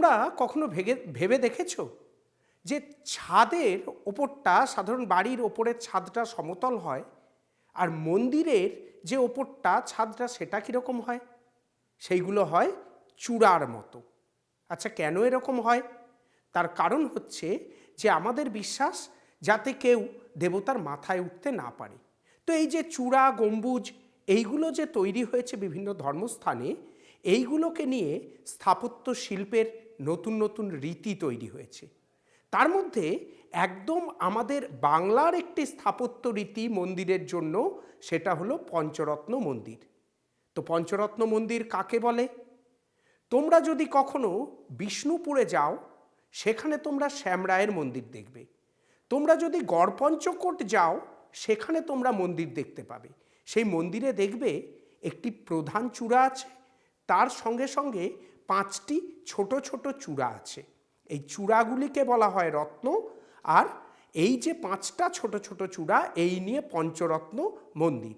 তোমরা কখনো ভেবে দেখেছো যে ছাদের ওপরটা, সাধারণ বাড়ির ওপরের ছাদটা সমতল হয়, আর মন্দিরের যে ওপরটা ছাদটা সেটা কীরকম হয়? সেইগুলো হয় চূড়ার মতো। আচ্ছা, কেন এরকম হয়? তার কারণ হচ্ছে যে আমাদের বিশ্বাস যাতে কেউ দেবতার মাথায় উঠতে না পারে। তো এই যে চূড়া, গম্বুজ এইগুলো যে তৈরি হয়েছে বিভিন্ন ধর্মস্থানে, এইগুলোকে নিয়ে স্থাপত্য শিল্পের নতুন নতুন রীতি তৈরি হয়েছে। তার মধ্যে একদম আমাদের বাংলার একটি স্থাপত্য রীতি মন্দিরের জন্য, সেটা হলো পঞ্চরত্ন মন্দির। তো পঞ্চরত্ন মন্দির কাকে বলে? তোমরা যদি কখনো বিষ্ণুপুরে যাও, সেখানে তোমরা শ্যামরায়ের মন্দির দেখবে। তোমরা যদি গড়পঞ্চকোট যাও, সেখানে তোমরা মন্দির দেখতে পাবে। সেই মন্দিরে দেখবে একটি প্রধান চূড়া আছে, তার সঙ্গে সঙ্গে 5টি ছোট ছোট চূড়া আছে। এই চূড়াগুলিকে বলা হয় রত্ন, আর এই যে 5টা ছোট ছোট চূড়া, এই নিয়ে পঞ্চরত্ন মন্দির।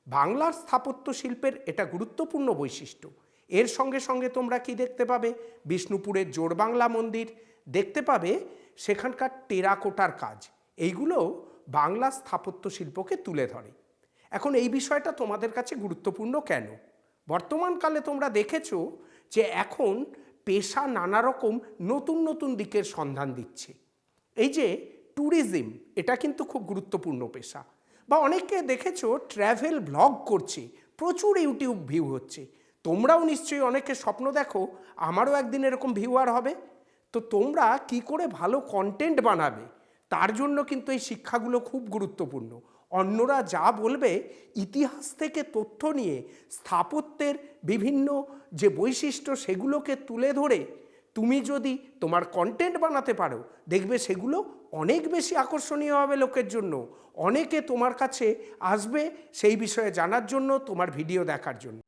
বাংলার স্থাপত্য শিল্পের এটা গুরুত্বপূর্ণ বৈশিষ্ট্য। এর সঙ্গে সঙ্গে তোমরা কি দেখতে পাবে? বিষ্ণুপুরের জোড়বাংলা মন্দির দেখতে পাবে, সেখানকার টেরাকোটার কাজ, এইগুলো বাংলা স্থাপত্য শিল্পকে তুলে ধরে। এখন এই বিষয়টা তোমাদের কাছে গুরুত্বপূর্ণ কেন? বর্তমানকালে তোমরা দেখেছো যে এখন পেশা নানা রকম নতুন নতুন দিকের সন্ধান দিচ্ছে। এই যে ট্যুরিজম, এটা কিন্তু খুব গুরুত্বপূর্ণ পেশা। বা অনেকে দেখেছো ট্র্যাভেল ব্লগ করছে, প্রচুর ইউটিউব ভিউ হচ্ছে। তোমরাও নিশ্চয়ই অনেকে স্বপ্ন দেখো আমারও একদিন এরকম ভিউয়ার হবে। তো তোমরা কি করে ভালো কন্টেন্ট বানাবে, তার জন্য কিন্তু এই শিক্ষাগুলো খুব গুরুত্বপূর্ণ। অন্যরা যা বলবে, ইতিহাস থেকে তথ্য নিয়ে স্থাপত্যের বিভিন্ন যে বৈশিষ্ট্য সেগুলোকে তুলে ধরে তুমি যদি তোমার কন্টেন্ট বানাতে পারো, দেখবে সেগুলো অনেক বেশি আকর্ষণীয় হবে লোকের জন্য। অনেকে তোমার কাছে আসবে সেই বিষয়ে জানার জন্য, তোমার ভিডিও দেখার জন্য।